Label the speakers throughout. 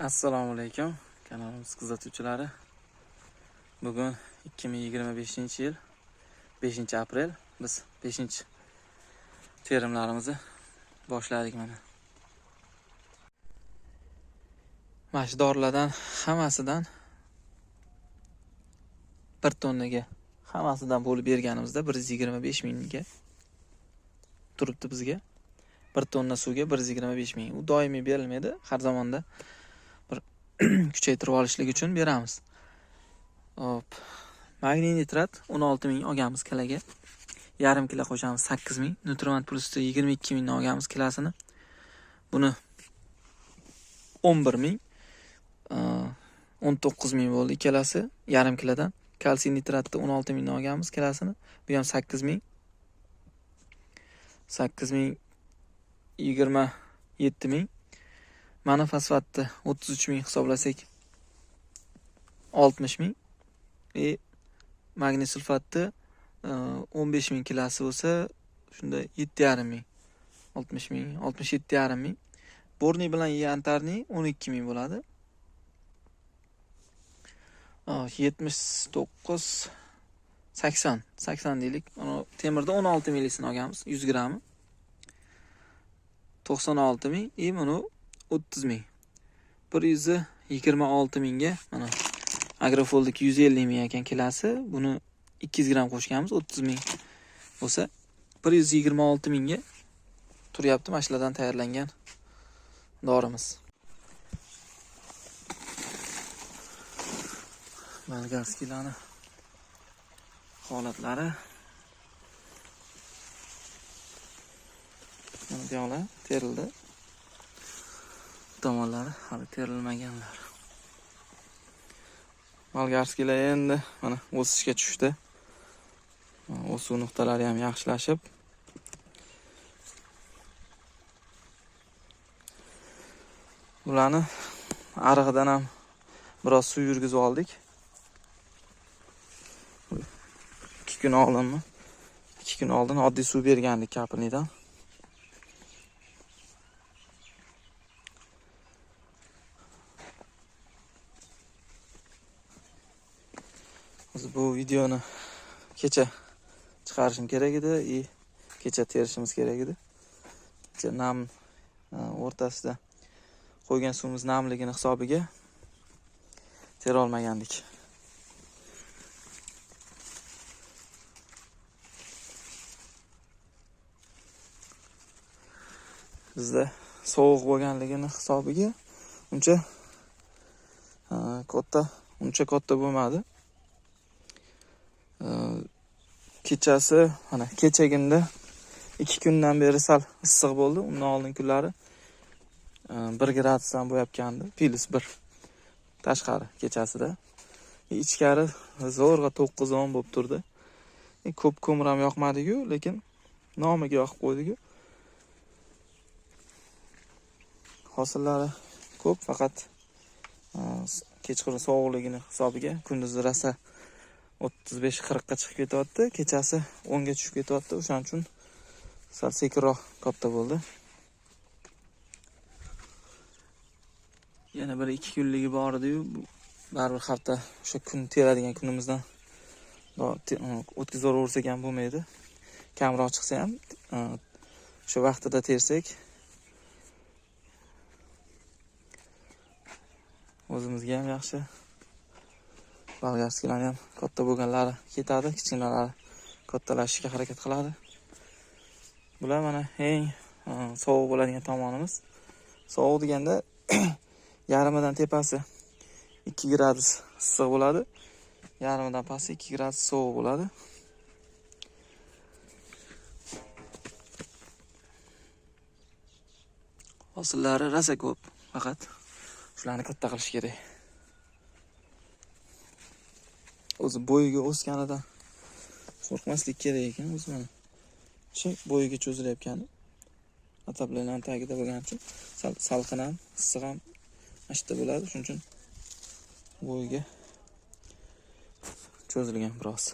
Speaker 1: Assalomu alaykum kanalimiz kuzatuvchilari. Bugun 2025-yil 5-aprel. Biz 5-terimlarimizni boshladik mana. Mana shu dorilardan hammasidan 1 tonnaga hammasidan bo'lib berganimizda 125 mingga turibdi bizga. 1 tonna suvga 125 ming. U doimiy berilmaydi, har zamonda bir kuchaytirib olishlik uchun beramiz. Hop. Magniy nitrat 16 ming olganmiz kiloga. Yarim kilo qo'shamiz 8 ming. Nutriment plusda 22 mingdan olganmiz kilosini. Buni 11 ming 19 ming bo'ldi ikkalasi yarim kilodan. Kalsiy nitratni 16 mingdan olganmiz kilosini. Bu ham 8 ming. 8 ming 27 ming. Mana fosfatni 33 ming hisoblasak 60 ming. Magniy sulfatni 15 ming kilosi bo'lsa, shunda 7,5 ming. 60 ming, 67,5 ming. Borniy bilan yantarniy 12 ming bo'ladi. 79 80 deylik. Temirda 16 millisini olganmiz, 100 grammi. 96 ming, buni 30 ming. 126 mingga mana Agrofoldiki 150 ming ekan kilosi. Buni 200 gram qo'shganmiz, 30 ming bo'lsa 126 mingga turyapti mashlardan tayyorlangan dorimiz. Bolgarskiylarni holatlari. Mana bu yoqlar terildi. Tomonlari hali terilmaganlar. Bolgarskiylar endi mana o'sishga tushdi. O'suv nuqtalari ham yaxshilashib, bularni arig'idan ham biroz suv yurgizib oldik. 2 kun oldinmi? 2 kun oldin oddiy suv bergandik kapilnidan. Bu videoni kecha chiqarishim kerak edi, kecha terishimiz kerak edi. Kecha nam o'rtasida qo'ygan suvimiz namligini hisobiga tera olmagandik. Bizda sovuq bo'lganligini hisobiga uncha katta bo'lmadi. Kechasi mana kechaginda 2 kundan beri sal issiq bo'ldi. Undan oldin kunlari 1 gradusdan bo'yapgandi. +1 tashqari kechasida. Ichkari zo'rg'a 9-10 bo'lib turdi. Ko'p ko'mir ham yoqmadi-ku, lekin nomiga yoqib qo'ydik-ku. Hosillari ko'p, faqat kechqurun sovuqligini hisobiga kunduzi rasa 35-40 ga chiqib ketyapti, kechasi 10 ga tushib ketyapti. O'shaning uchun sal sekinroq katta bo'ldi. Yana bir 2 kunligi bor edi-yu, baribir hafta o'sha kun teradigan kunimizdan o'tkazib o'rsak ham bo'lmaydi. Kamroq chiqsa ham o'sha vaqtida tersak o'zimizga ham yaxshi. Bolgarskiylar ham katta bo'lganlari ketadi, kichkinalari kattalashishga harakat qiladi. Bular mana eng sovuq bo'ladigan tomonimiz. Sovuq deganda yarimidan tepasi 2 gradus issiq bo'ladi. Yarimidan pasti 2 gradus sovuq bo'ladi. Hosillari rosa ko'p, faqat shularni katta qilish kerak. O'zi bo'yiga o'sganidan qo'rqmaslik kerak ekan. O'zi mana shu bo'yiga cho'zilayotgani ataplarning tagida bo'lgani uchun salqin ham, issiq ham ashta bo'ladi. Shuning uchun bo'yiga cho'zilgan biroz.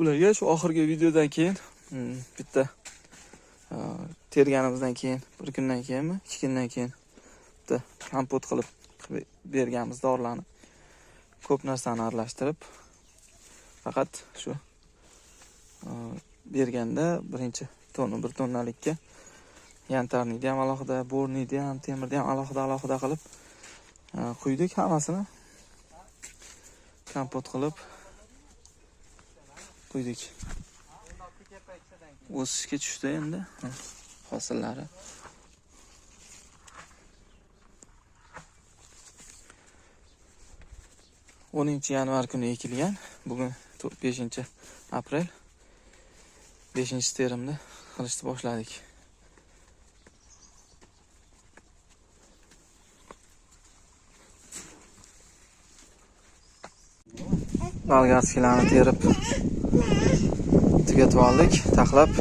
Speaker 1: Bularga shu oxirgi videodan keyin bitta terganimizdan keyin, bir kundan keyinmi, 2 kundan keyin bitta kompot qilib berganmiz dorilarni. Ko'p narsani aralashtirib, faqat shu berganda birinchi tonna 1 tonnalikka yantarniyni ham alohida, borniyni ham, temirni ham alohida qilib quydik hammasini. Kompot qilib quydik. O'sishga tushdi endi hosillari. yanvar kuni ekilgan. Bugun 5-aprel. 5-terimni qilishni boshladik. Bolgarskilarni terib tugatib oldik, taxlab.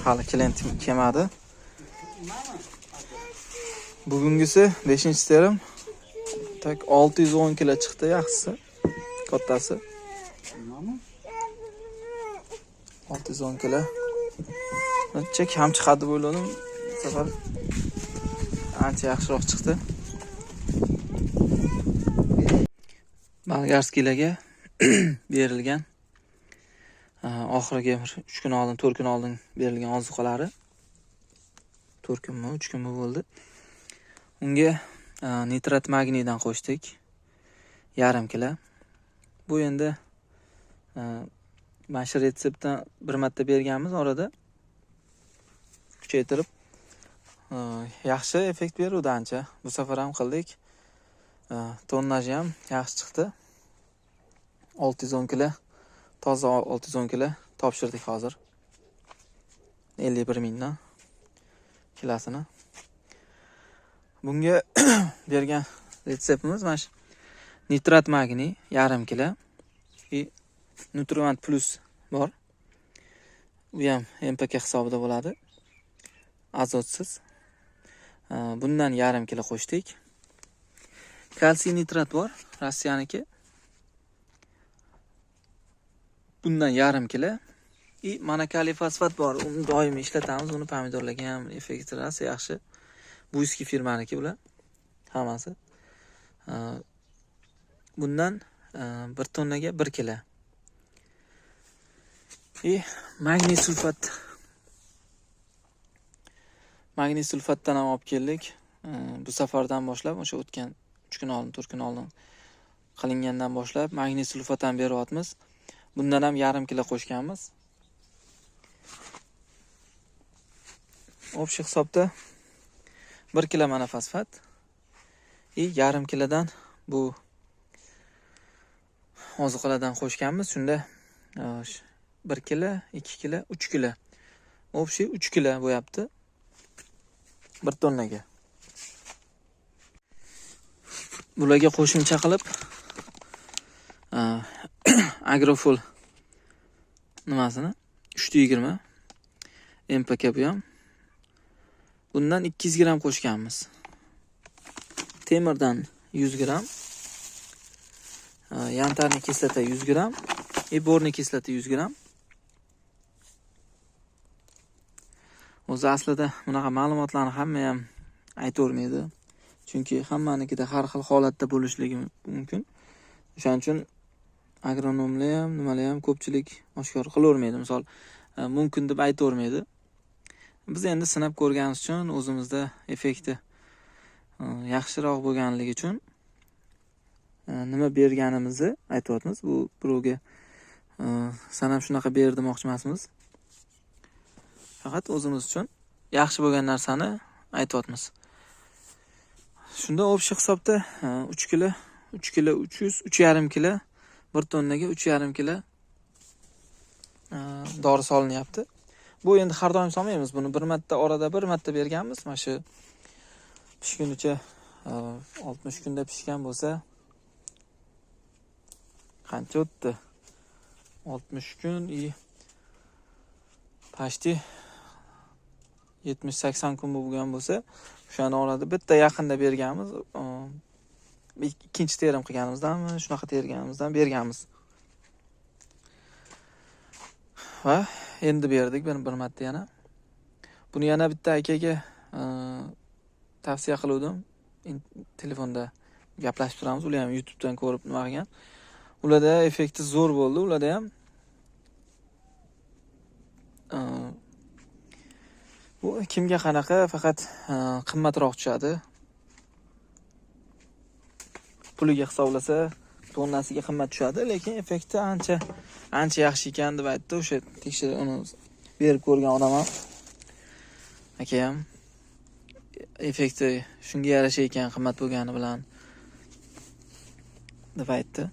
Speaker 1: Hali klient kelmadi. Bugungisi 5-terim. Tak 610 kilo chiqdi, yaxshisi. Kattasi. 610 kilo. Ancha kam chiqadi deb o'yladim. Bu safar ancha yaxshiroq chiqdi. Bolgarskilarga berilgan oxirgi 3 kun oldin, 4 kun oldin berilgan ozuqalari 4 kunmi, 3 kunmi bo'ldi. Unga nitrat magniydan qo'shdik. 1/2 kilo. Bu endi mana shu retseptdan bir marta berganmiz orada. Kuchaytirib yaxshi effekt beruvdi ancha. Bu safar ham qildik. Tonnaji ham yaxshi chiqdi. 610 kilo, toza 610 kilo topshirdik hozir. 51 mingdan kilosini. Bunga bergan retseptimiz mana shu nitrat magniy 1/2 kilo va Nutrient Plus bor. Bu ham MPK hisobida bo'ladi. Azotsiz. Bundan 1/2 kilo qo'shdik. Kalsiy nitrat bor, Rossiyaniki. Bundan 1/2 kilo. Mana kaliy fosfat bor. Uni doimiy ishlatamiz. Uni pomidorlarga ham effektivasi yaxshi. Bu eski firmaniki bular. Hammasi. Bundan 1 tonnaga 1 kilo. Magniy sulfat. Magniy sulfatdan ham olib keldik. Bu safardan boshlab, o'sha o'tgan 3 kun oldin, 4 kun oldin qilingandan boshlab magniy sulfat ham beryapmiz. Bundan ham 1/2 kilo qo'shganmiz. Общий hisobda 1 kilo mana fosfat, 1/2 kilodan bu ozuqalardan qo'shganmiz. Shunda 1 kilo, 2 kilo, 3 kilo. Общий 3 kilo bo'yapti 1 tonnaga. Bularga qo'shimcha qilib Agroful nimasini 320 MPK bu ham. Bundan 200 gram qo'shganmiz. Temirdan 100 gram, yantarniy kislota 100 gram, borniy kislota 100 gram. O'zi aslida bunaqa ma'lumotlarni hamma ham aytavermaydi. Chunki hammanikida har xil holatda bo'lishligi mumkin. O'shaning uchun agronomlar ham, nimalar ham ko'pchilik oshkor qilavermaydi. Misol, mumkin deb aytavermaydi. Biz endi sinab ko'rganimiz uchun o'zimizda effekti yaxshiroq bo'lganligi uchun nima berganimizni aytyapmiz. Bu birovga san ham shunaqa ber demoqchi emasmiz. Faqat o'zimiz uchun yaxshi bo'lgan narsani aytyapmiz. Shunda общий hisobda 3 kilo, 3 kilo 300, 3,5 kilo 1 tonnaga 3,5 kilo dori solinyapti. Bu endi har doim solmaymiz. Buni bir marta orada bir marta berganmiz. Mana shu pishgunicha 60 kunda pishgan bo'lsa qancha o'tdi? 60 kun почти 70-80 kun bo'lgan bo'lsa, o'shani orada bitta yaqinda berganmiz. Ikkinchi terim qilganimizdanmi, shunaqa terganimizdan berganmiz. Va endi berdik bir marta yana. Buni yana bitta akaga tavsiya qiluvdim. Telefonda gaplashib turamiz. Ular ham YouTubedan ko'rib nima qilgan. Ularda effekti zo'r bo'ldi. Ularda ham bu kimga qanaqa faqat qimmatroq tushadi. Puliga hisoblasa tonnasiga qimmat tushadi, lekin effekti ancha yaxshi ekan deb aytdi. O'sha tekshirib uni berib ko'rgan odam ham aka ham effekti shunga yarasha ekan qimmat bo'lgani bilan deb aytdi.